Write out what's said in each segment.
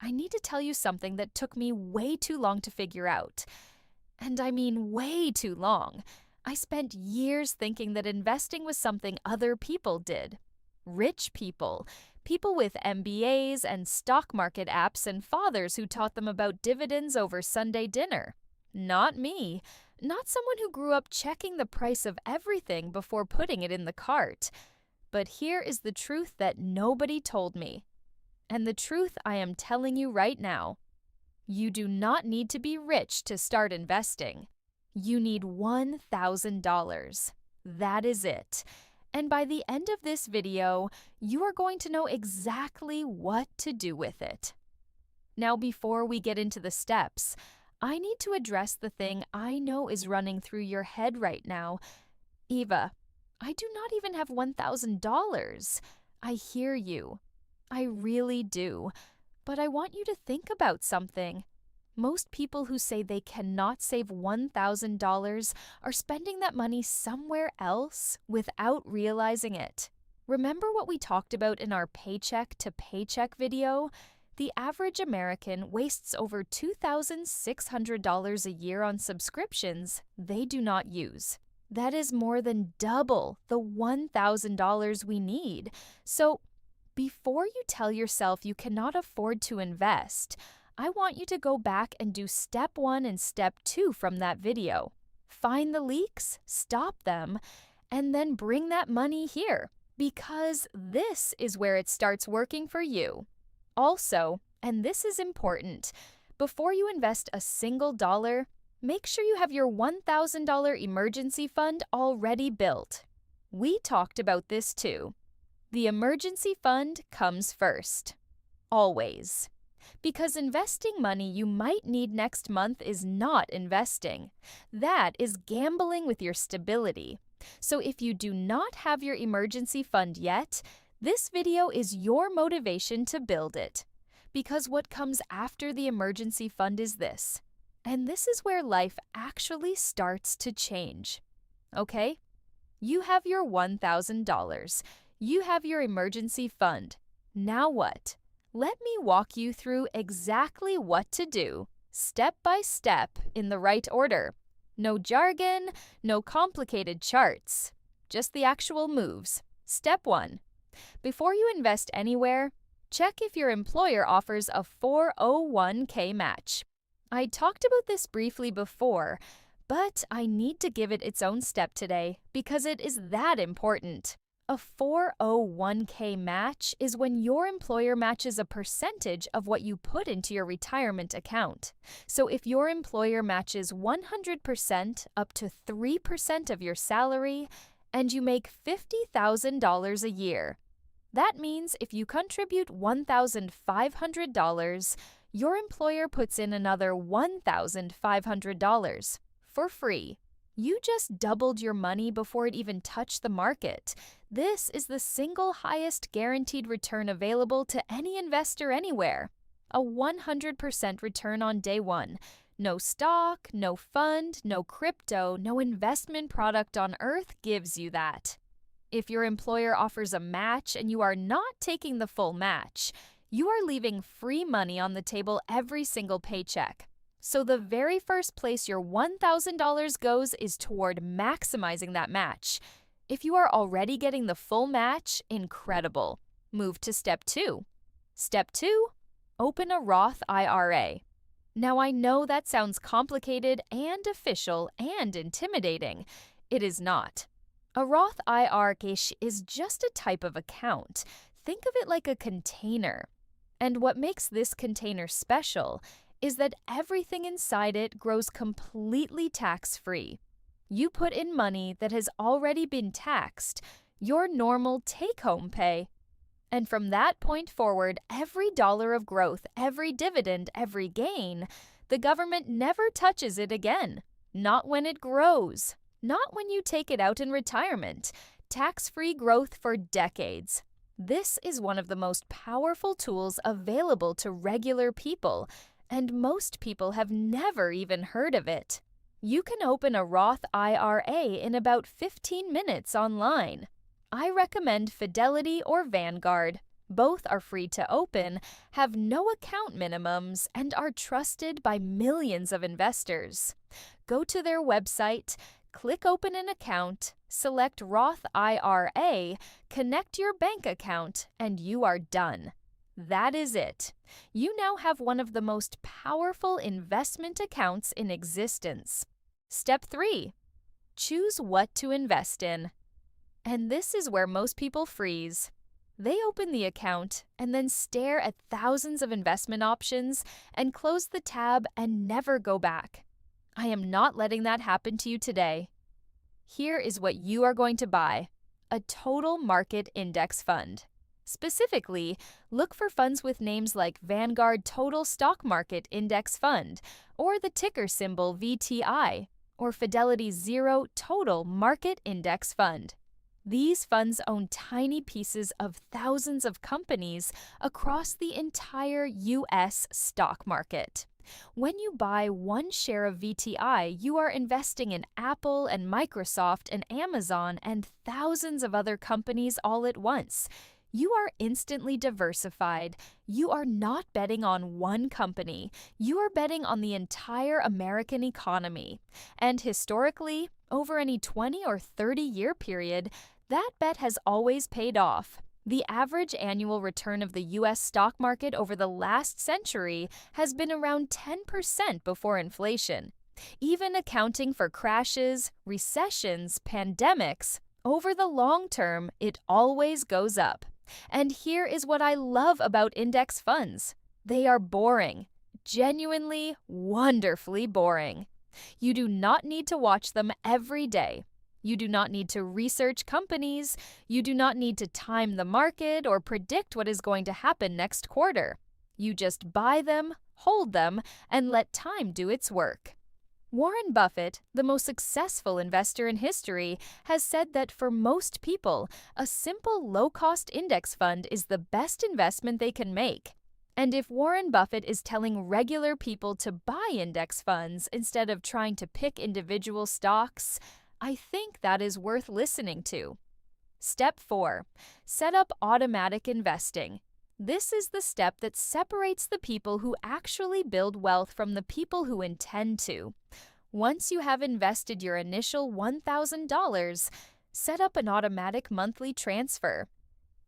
I need to tell you something that took me way too long to figure out. And I mean way too long. I spent years thinking that investing was something other people did. Rich people, people with MBAs and stock market apps and fathers who taught them about dividends over Sunday dinner. Not me. Not someone who grew up checking the price of everything before putting it in the cart. But here is the truth that nobody told me. And the truth I am telling you right now. You do not need to be rich to start investing. You need $1,000. That is it. And by the end of this video, you are going to know exactly what to do with it. Now, before we get into the steps, I need to address the thing I know is running through your head right now. Eva, I do not even have $1,000. I hear you. I really do. But I want you to think about something. Most people who say they cannot save $1,000 are spending that money somewhere else without realizing it. Remember what we talked about in our paycheck to paycheck video? The average American wastes over $2,600 a year on subscriptions they do not use. That is more than double the $1,000 we need. So, before you tell yourself you cannot afford to invest, I want you to go back and do step 1 and step 2 from that video. Find the leaks, stop them, and then bring that money here, because this is where it starts working for you. Also, and this is important, before you invest a single dollar, make sure you have your $1,000 emergency fund already built. We talked about this too. The emergency fund comes first. Always. Because investing money you might need next month is not investing. That is gambling with your stability. So if you do not have your emergency fund yet, this video is your motivation to build it. Because what comes after the emergency fund is this. And this is where life actually starts to change. Okay? You have your $1,000. You have your emergency fund. Now what? Let me walk you through exactly what to do, step by step, in the right order. No jargon, no complicated charts. Just the actual moves. Step 1. Before you invest anywhere, check if your employer offers a 401k match. I talked about this briefly before, but I need to give it its own step today because it is that important. A 401k match is when your employer matches a percentage of what you put into your retirement account. So if your employer matches 100% up to 3% of your salary, and you make $50,000 a year, that means if you contribute $1,500, your employer puts in another $1,500 for free. You just doubled your money before it even touched the market. This is the single highest guaranteed return available to any investor anywhere. A 100% return on day one. No stock, no fund, no crypto, no investment product on earth gives you that. If your employer offers a match and you are not taking the full match, you are leaving free money on the table every single paycheck. So the very first place your $1,000 goes is toward maximizing that match. If you are already getting the full match, incredible. Move to step 2. Step 2, open a Roth IRA. Now I know that sounds complicated and official and intimidating. It is not. A Roth IRA is just a type of account. Think of it like a container. And what makes this container special is that everything inside it grows completely tax-free. You put in money that has already been taxed, your normal take-home pay. And from that point forward, every dollar of growth, every dividend, every gain, the government never touches it again. Not when it grows. Not when you take it out in retirement. Tax-free growth for decades. This is one of the most powerful tools available to regular people, and most people have never even heard of it. You can open a Roth IRA in about 15 minutes online. I recommend Fidelity or Vanguard. Both are free to open, have no account minimums, and are trusted by millions of investors. Go to their website, click Open an Account, select Roth IRA, connect your bank account, and you are done. That is it. You now have one of the most powerful investment accounts in existence. Step 3. Choose what to invest in. And this is where most people freeze. They open the account and then stare at thousands of investment options and close the tab and never go back. I am not letting that happen to you today. Here is what you are going to buy: a total market index fund. Specifically, look for funds with names like Vanguard Total Stock Market Index Fund, or the ticker symbol VTI, or Fidelity Zero Total Market Index Fund. These funds own tiny pieces of thousands of companies across the entire U.S. stock market. When you buy one share of VTI, you are investing in Apple and Microsoft and Amazon and thousands of other companies all at once. You are instantly diversified. You are not betting on one company. You are betting on the entire American economy. And historically, over any 20 or 30-year period, that bet has always paid off. The average annual return of the U.S. stock market over the last century has been around 10% before inflation. Even accounting for crashes, recessions, pandemics, over the long term, it always goes up. And here is what I love about index funds. They are boring. Genuinely, wonderfully boring. You do not need to watch them every day. You do not need to research companies. You do not need to time the market or predict what is going to happen next quarter. You just buy them, hold them, and let time do its work. Warren Buffett, the most successful investor in history, has said that for most people, a simple low-cost index fund is the best investment they can make. And if Warren Buffett is telling regular people to buy index funds instead of trying to pick individual stocks, I think that is worth listening to. Step 4. Set up automatic investing. This is the step that separates the people who actually build wealth from the people who intend to. Once you have invested your initial $1,000, set up an automatic monthly transfer.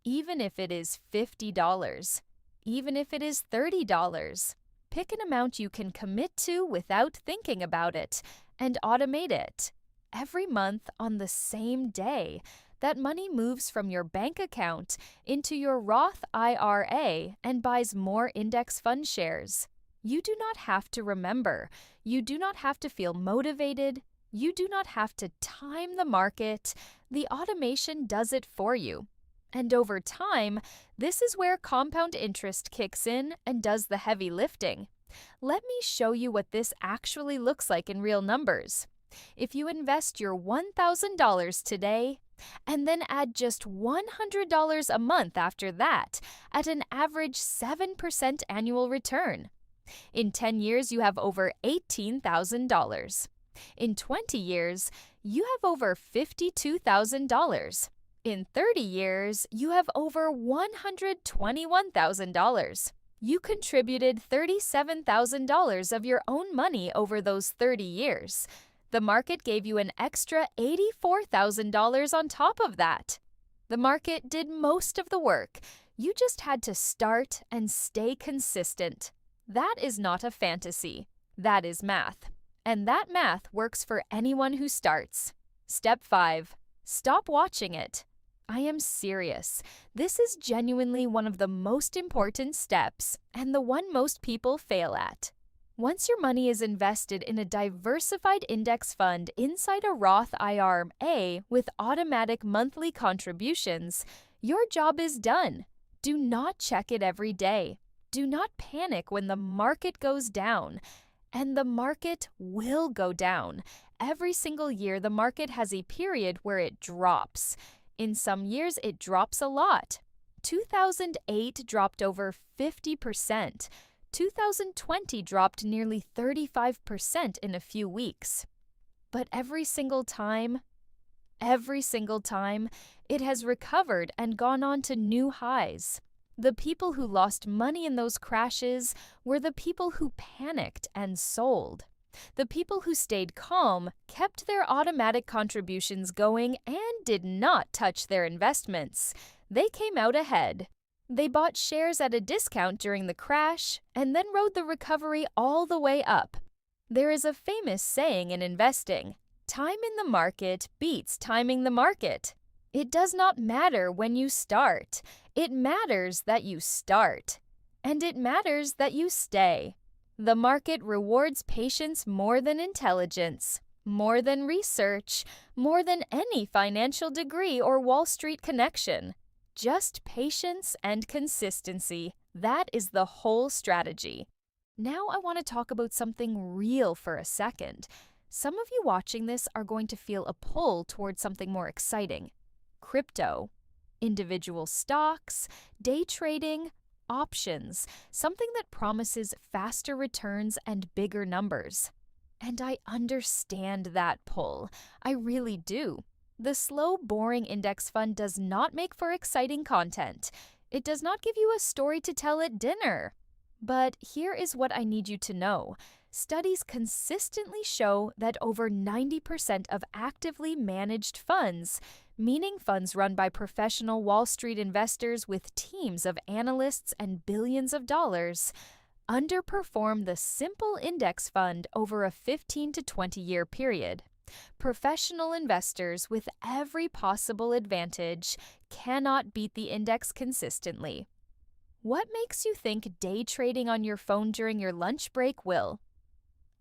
Even if it is $50, even if it is $30, pick an amount you can commit to without thinking about it and automate it. Every month on the same day, that money moves from your bank account into your Roth IRA and buys more index fund shares. You do not have to remember. You do not have to feel motivated. You do not have to time the market. The automation does it for you. And over time, this is where compound interest kicks in and does the heavy lifting. Let me show you what this actually looks like in real numbers. If you invest your $1,000 today, and then add just $100 a month after that, at an average 7% annual return. In 10 years, you have over $18,000. In 20 years, you have over $52,000. In 30 years, you have over $121,000. You contributed $37,000 of your own money over those 30 years. The market gave you an extra $84,000 on top of that. The market did most of the work. You just had to start and stay consistent. That is not a fantasy. That is math. And that math works for anyone who starts. Step 5. Stop watching it. I am serious. This is genuinely one of the most important steps and the one most people fail at. Once your money is invested in a diversified index fund inside a Roth IRA with automatic monthly contributions, your job is done. Do not check it every day. Do not panic when the market goes down. And the market will go down. Every single year, the market has a period where it drops. In some years, it drops a lot. 2008 dropped over 50%. 2020 dropped nearly 35% in a few weeks. But every single time, it has recovered and gone on to new highs. The people who lost money in those crashes were the people who panicked and sold. The people who stayed calm kept their automatic contributions going and did not touch their investments. They came out ahead. They bought shares at a discount during the crash and then rode the recovery all the way up. There is a famous saying in investing, "Time in the market beats timing the market." It does not matter when you start. It matters that you start. And it matters that you stay. The market rewards patience more than intelligence, more than research, more than any financial degree or Wall Street connection. Just patience and consistency. That is the whole strategy. Now I want to talk about something real for a second. Some of you watching this are going to feel a pull towards something more exciting. Crypto, individual stocks, day trading, options, something that promises faster returns and bigger numbers. And I understand that pull. I really do. The slow, boring index fund does not make for exciting content. It does not give you a story to tell at dinner. But here is what I need you to know. Studies consistently show that over 90% of actively managed funds, meaning funds run by professional Wall Street investors with teams of analysts and billions of dollars, underperform the simple index fund over a 15 to 20-year period. Professional investors with every possible advantage cannot beat the index consistently. What makes you think day trading on your phone during your lunch break will?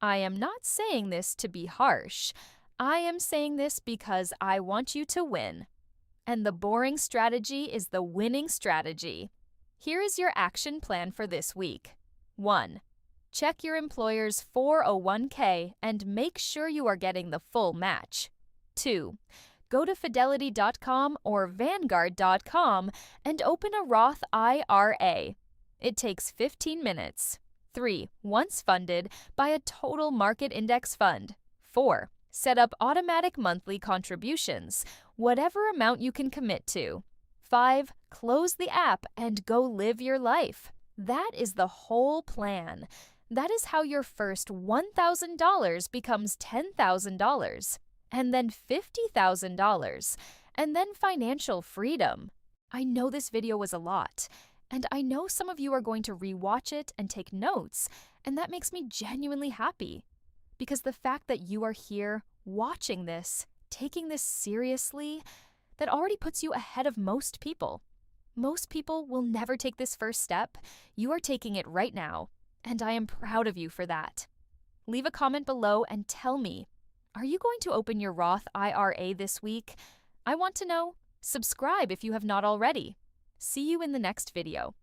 I am not saying this to be harsh. I am saying this because I want you to win. And the boring strategy is the winning strategy. Here is your action plan for this week. 1. Check your employer's 401k and make sure you are getting the full match. 2. Go to Fidelity.com or Vanguard.com and open a Roth IRA. It takes 15 minutes. 3. Once funded, buy a total market index fund. 4. Set up automatic monthly contributions, whatever amount you can commit to. 5. Close the app and go live your life. That is the whole plan. That is how your first $1,000 becomes $10,000, and then $50,000, and then financial freedom. I know this video was a lot, and I know some of you are going to rewatch it and take notes, and that makes me genuinely happy. Because the fact that you are here, watching this, taking this seriously, that already puts you ahead of most people. Most people will never take this first step. You are taking it right now, and I am proud of you for that. Leave a comment below and tell me, are you going to open your Roth IRA this week? I want to know. Subscribe if you have not already. See you in the next video.